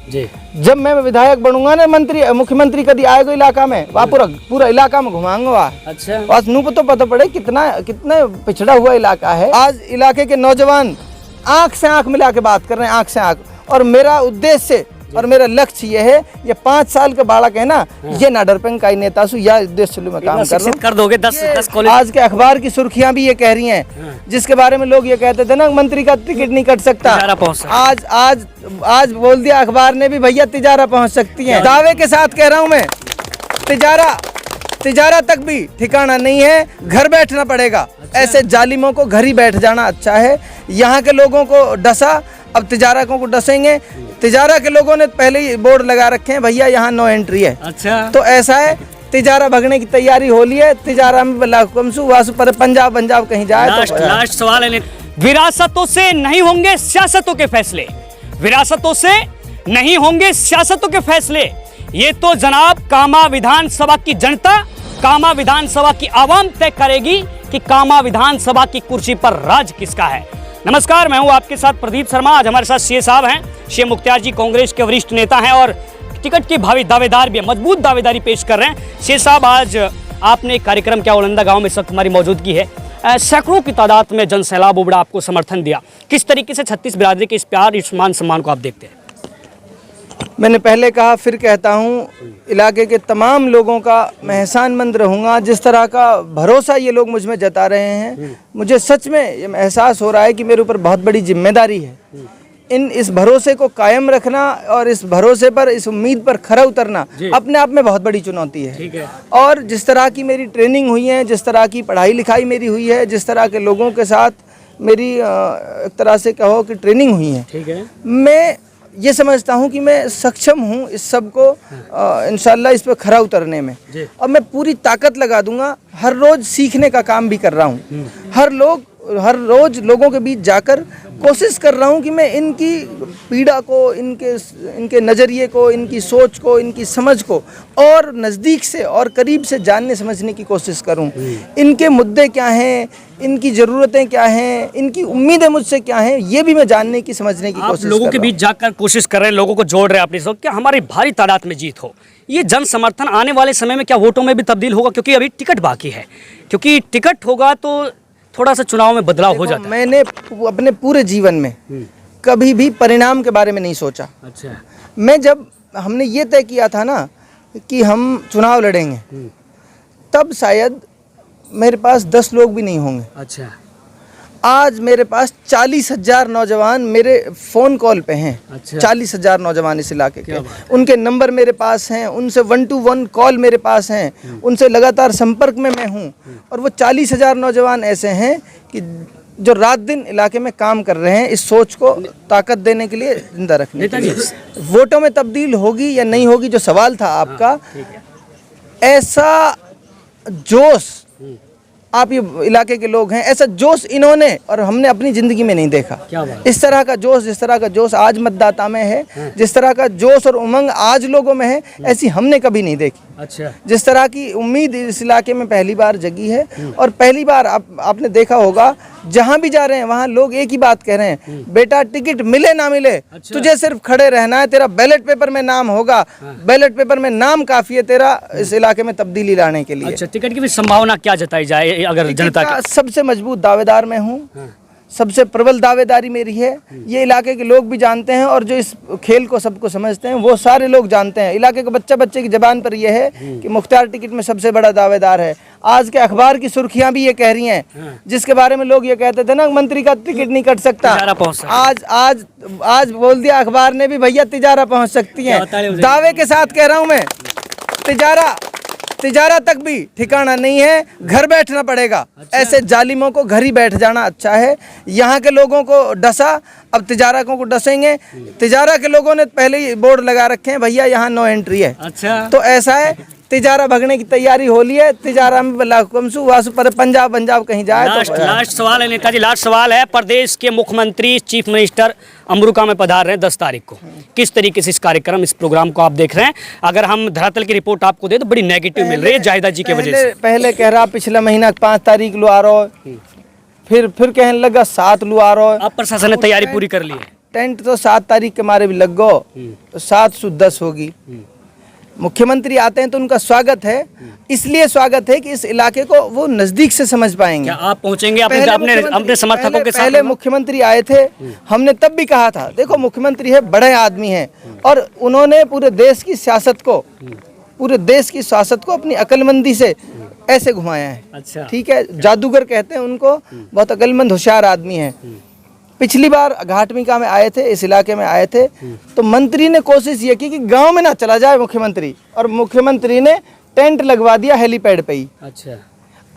जी। जब मैं विधायक बनूंगा ना, मंत्री मुख्यमंत्री कभी आएगा इलाका में, वहाँ पूरा इलाका में घुमाऊंगा। अच्छा। बस नू तो पता पड़े कितना पिछड़ा हुआ इलाका है। आज इलाके के नौजवान आंख से आंख मिला के बात कर रहे हैं, आंख से आंख। और मेरा उद्देश्य और मेरा लक्ष्य ये है, ये 5 साल का बालक है ना, ये ना डरपेंग का नेता सु या उद्देश्य मैं काम कर रहा हूँ। कर दोगे 10 कॉलेज। आज के अखबार की सुर्खियां भी ये कह रही हैं, जिसके बारे में लोग ये कहते थे ना, मंत्री का टिकट नहीं कट सकता, आज बोल दिया अखबार ने भी, भैया तिजारा पहुंच सकती है। दावे के साथ कह रहा हूं मैं, तिजारा तक भी ठिकाना नहीं है, घर बैठना पड़ेगा। ऐसे जालिमों को घर ही बैठ जाना अच्छा है। यहाँ के लोगों को डसा, अब तिजारा को डसेंगे। तिजारा के लोगों ने पहले ही बोर्ड लगा रखे हैं, भैया यहाँ नो एंट्री है। अच्छा। तो ऐसा है, तिजारा भगने की तैयारी हो ली है। तिजारा में पर पंजाब कहीं जाए। लास्ट सवाल है, विरासतों से नहीं होंगे सियासतों के फैसले, विरासतों से नहीं होंगे सियासतों के फैसले। ये तो जनाब कामा विधानसभा की जनता, कामा विधानसभा की आवाम तय करेगी कि कामा विधानसभा की कुर्सी पर राज किसका है। नमस्कार, मैं हूं आपके साथ प्रदीप शर्मा। आज हमारे साथ सीए साहब हैं, सीए मुख्तार जी कांग्रेस के वरिष्ठ नेता हैं और टिकट के भावी दावेदार भी, मजबूत दावेदारी पेश कर रहे हैं। सीए साहब, आज आपने एक कार्यक्रम किया ओलंदा गांव में, इस वक्त हमारी मौजूदगी है, सैकड़ों की तादाद में जन सैलाब उमड़ा, आपको समर्थन दिया। किस तरीके से 36 बिरादरी के इस प्यार, इस मान सम्मान को आप देखते हैं? मैंने पहले कहा, फिर कहता हूँ, इलाके के तमाम लोगों का मैं एहसानमंद रहूँगा। जिस तरह का भरोसा ये लोग मुझ में जता रहे हैं, मुझे सच में ये एहसास हो रहा है कि मेरे ऊपर बहुत बड़ी जिम्मेदारी है। इस भरोसे को कायम रखना और इस भरोसे पर, इस उम्मीद पर खरा उतरना अपने आप में बहुत बड़ी चुनौती है। ठीक है। और जिस तरह की मेरी ट्रेनिंग हुई है, जिस तरह की पढ़ाई लिखाई मेरी हुई है, जिस तरह के लोगों के साथ मेरी एक तरह से कहो कि ट्रेनिंग हुई है, ठीक है, मैं ये समझता हूँ कि मैं सक्षम हूँ इस सब को इंशाल्लाह इस पर खरा उतरने में। और मैं पूरी ताकत लगा दूंगा। हर रोज़ सीखने का काम भी कर रहा हूँ। हर रोज़ लोगों के बीच जाकर कोशिश कर रहा हूँ कि मैं इनकी पीड़ा को, इनके नज़रिए को, इनकी सोच को, इनकी समझ को और नज़दीक से और करीब से जानने समझने की कोशिश करूँ। इनके मुद्दे क्या हैं, इनकी ज़रूरतें क्या हैं, इनकी उम्मीदें मुझसे क्या हैं, ये भी मैं जानने की, समझने की कोशिश कर रहा हूँ। लोगों के बीच जाकर कोशिश कर रहे हैं, लोगों को जोड़ रहे हैं अपने साथ, क्या हमारी भारी तादाद में जीत हो। ये जन समर्थन आने वाले समय में क्या वोटों में भी तब्दील होगा? क्योंकि अभी टिकट बाकी है, क्योंकि टिकट होगा तो थोड़ा सा चुनाव में बदलाव हो जाता है। मैंने अपने पूरे जीवन में कभी भी परिणाम के बारे में नहीं सोचा। अच्छा। मैं जब हमने ये तय किया था ना कि हम चुनाव लड़ेंगे, तब शायद मेरे पास 10 लोग भी नहीं होंगे। अच्छा। आज मेरे पास 40,000 नौजवान मेरे फ़ोन कॉल पे हैं। अच्छा। 40,000 नौजवान इस इलाके के, उनके नंबर मेरे पास हैं, उनसे 1-to-1 कॉल मेरे पास हैं, उनसे लगातार संपर्क में मैं हूं। और वो 40,000 नौजवान ऐसे हैं कि जो रात दिन इलाके में काम कर रहे हैं, इस सोच को ताकत देने के लिए, जिंदा रखने के लिए। वोटों में तब्दील होगी या नहीं होगी, जो सवाल था आपका, ऐसा जोश आप ये इलाके के लोग हैं, ऐसा जोश इन्होंने और हमने अपनी ज़िंदगी में नहीं देखा। क्या बात? इस तरह का जोश, जिस तरह का जोश आज मतदाता में है, जिस तरह का जोश और उमंग आज लोगों में है, ऐसी हमने कभी नहीं देखी। अच्छा। जिस तरह की उम्मीद इस इलाके में पहली बार जगी है। और पहली बार आपने देखा होगा, जहाँ भी जा रहे हैं वहाँ लोग एक ही बात कह रहे हैं, बेटा टिकट मिले ना मिले, तुझे सिर्फ खड़े रहना है, तेरा बैलेट पेपर में नाम होगा, बैलेट पेपर में नाम काफ़ी है तेरा इस इलाके में तब्दीली लाने के लिए। अच्छा, टिकट की भी संभावना क्या जताई जाए अगर जनता का? सबसे मजबूत दावेदार मैं हूँ, सबसे प्रबल दावेदारी मेरी है। ये इलाके के लोग भी जानते हैं और जो इस खेल को सबको समझते हैं वो सारे लोग जानते हैं। इलाके के बच्चे की जबान पर यह है कि मुख्तार टिकट में सबसे बड़ा दावेदार है। आज के अखबार की सुर्खियां भी ये कह रही हैं, जिसके बारे में लोग ये कहते थे ना, मंत्री का टिकट नहीं कट सकता, आज बोल दिया अखबार ने भी, भैया तिजारा पहुंच सकती है। दावे के साथ कह रहा हूं मैं, तिजारा तक भी ठिकाना नहीं है, घर बैठना पड़ेगा। ऐसे जालिमों को घर ही बैठ जाना अच्छा है। यहाँ के लोगों को डसा, अब तिजारा को डसेंगे। तिजारा के लोगों ने पहले ही बोर्ड लगा रखे हैं, भैया यहाँ नो एंट्री है। अच्छा। तो ऐसा है, तिजारा भगने की तैयारी हो ली है। तिजारा में पर पंजाब कहीं जाए। लास्ट सवाल है नेताजी, लास्ट सवाल है। प्रदेश के मुख्यमंत्री, चीफ मिनिस्टर अमरुका में पधार रहे हैं 10 तारीख को। किस तरीके से इस कार्यक्रम, इस प्रोग्राम को आप देख रहे हैं? अगर हम धरातल की रिपोर्ट आपको दे तो बड़ी नेगेटिव मिल रही है जाहिदा जी की वजह से। पहले कह रहा पिछला महीना 5 तारीख लो आ रहा है, फिर कहने लगा 7 लो आ रहा है। अब प्रशासन ने तैयारी पूरी कर ली है? टेंट तो 7 तारीख के मारे भी लग गो तो 7 सु 10 होगी। मुख्यमंत्री आते हैं तो उनका स्वागत है, इसलिए स्वागत है कि इस इलाके को वो नजदीक से समझ पाएंगे। क्या आप पहुंचेंगे अपने समर्थकों के साथ? पहले मुख्यमंत्री आए थे, हमने तब भी कहा था देखो मुख्यमंत्री है, बड़े आदमी हैं और उन्होंने पूरे देश की सियासत को अपनी अक्लमंदी से ऐसे घुमाया है। अच्छा। ठीक है, जादूगर कहते हैं उनको, बहुत अक्लमंद होशियार आदमी है। पिछली बार घाटमिका में आए थे, इस इलाके में आए थे, तो मंत्री ने कोशिश ये की कि गांव में ना चला जाए मुख्यमंत्री, और मुख्यमंत्री ने टेंट लगवा दिया हेलीपैड पे ही। अच्छा।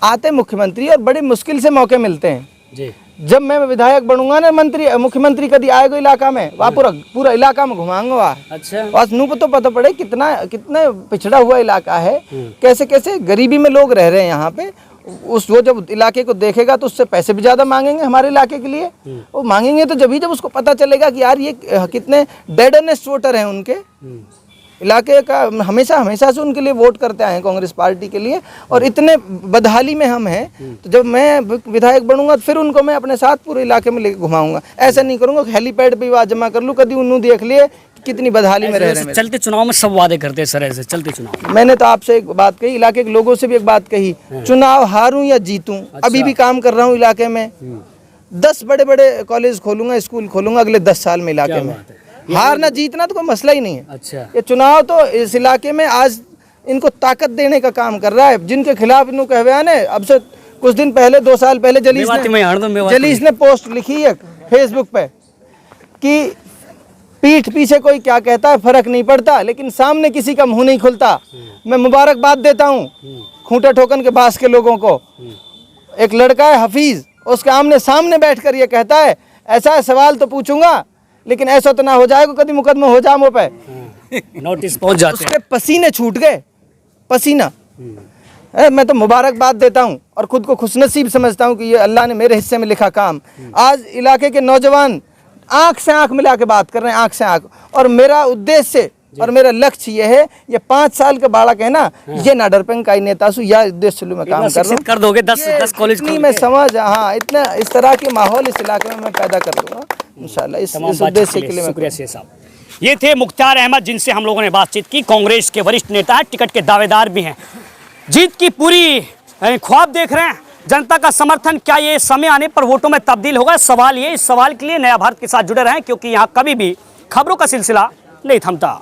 आते मुख्यमंत्री और बड़ी मुश्किल से मौके मिलते हैं जी। जब मैं विधायक बनूंगा ना मुख्यमंत्री कभी आएगा इलाका में, वहाँ पूरा इलाका में घुमाऊंगा वहाँ। अच्छा। बस नू तो पता पड़े कितना पिछड़ा हुआ इलाका है, कैसे कैसे गरीबी में लोग रह रहे हैं यहाँ पे। वो जब इलाके को देखेगा तो उससे पैसे भी ज़्यादा मांगेंगे हमारे इलाके के लिए। वो मांगेंगे तो जब उसको पता चलेगा कि यार ये कितने डेड ऑनेस्ट वोटर हैं उनके इलाके का, हमेशा से उनके लिए वोट करते आए हैं कांग्रेस पार्टी के लिए, और इतने बदहाली में हम हैं। तो जब मैं विधायक बनूंगा तो फिर उनको मैं अपने साथ पूरे इलाके में लेके घुमाऊंगा। ऐसा नहीं करूंगा कि हेलीपैड पे आवाज जमा कर लूँ, कभी उन्होंने देख लिए कितनी बदहाली में रह रहे हैं। चलते चुनाव में सब वादे करते हैं सर, ऐसे चलते चुनाव। मैंने तो आपसे एक बात कही, इलाके के लोगों से भी एक बात कही, चुनाव हारूं या जीतूं, अभी भी काम कर रहा हूँ इलाके में। 10 बड़े कॉलेज खोलूंगा, स्कूल खोलूंगा अगले 10 साल में इलाके में। हार ना जीतना तो कोई मसला ही नहीं है। अच्छा। ये चुनाव तो इस इलाके में आज इनको ताकत देने का काम कर रहा है। जिनके खिलाफ इन्हों कह बयान है, अब से कुछ दिन पहले 2 साल पहले जलीस ने पोस्ट लिखी है फेसबुक पे कि पीठ पीछे कोई क्या कहता है फर्क नहीं पड़ता, लेकिन सामने किसी का मुंह नहीं खुलता। मैं मुबारकबाद देता हूँ खूंटा ठोकन के बास के लोगों को। एक लड़का है हफीज, उसके आमने सामने बैठकर ये कहता है ऐसा सवाल तो पूछूंगा, लेकिन ऐसा तो ना हो जाएगा कभी मुकदमा हो जाए मुँह पे। नोटिस पहुंच जाते हैं। उसके पसीने छूट गए, पसीना। मैं तो मुबारकबाद देता हूँ और खुद को खुशनसीब समझता हूँ कि ये अल्लाह ने मेरे हिस्से में लिखा काम। आज इलाके के नौजवान आंख से आंख मिला के बात कर रहे हैं, आंख से आंख। और मेरा उद्देश्य और मेरा लक्ष्य ये है, ये 5 साल का बालक है ना, ये ना डरपेंग का नेता सु या उद्देश्य में काम कर रहा हूँ। कर दोगे 10 कॉलेज मैं समझ, हाँ, इतना इस तरह के माहौल इस इलाके में मैं पैदा कर दूंगा इंशाल्लाह। इस उद्देश्य के लिए शुक्रिया शेख साहब। ये थे मुख्तार अहमद, जिनसे हम लोगों ने बातचीत की। कांग्रेस के वरिष्ठ नेता हैं, टिकट के दावेदार भी हैं, जीत की पूरी ख्वाब देख रहे हैं। जनता का समर्थन क्या ये समय आने पर वोटों में तब्दील होगा? सवाल ये, इस सवाल के लिए नया भारत के साथ जुड़े रहें, क्योंकि यहाँ कभी भी खबरों का सिलसिला नहीं थमता।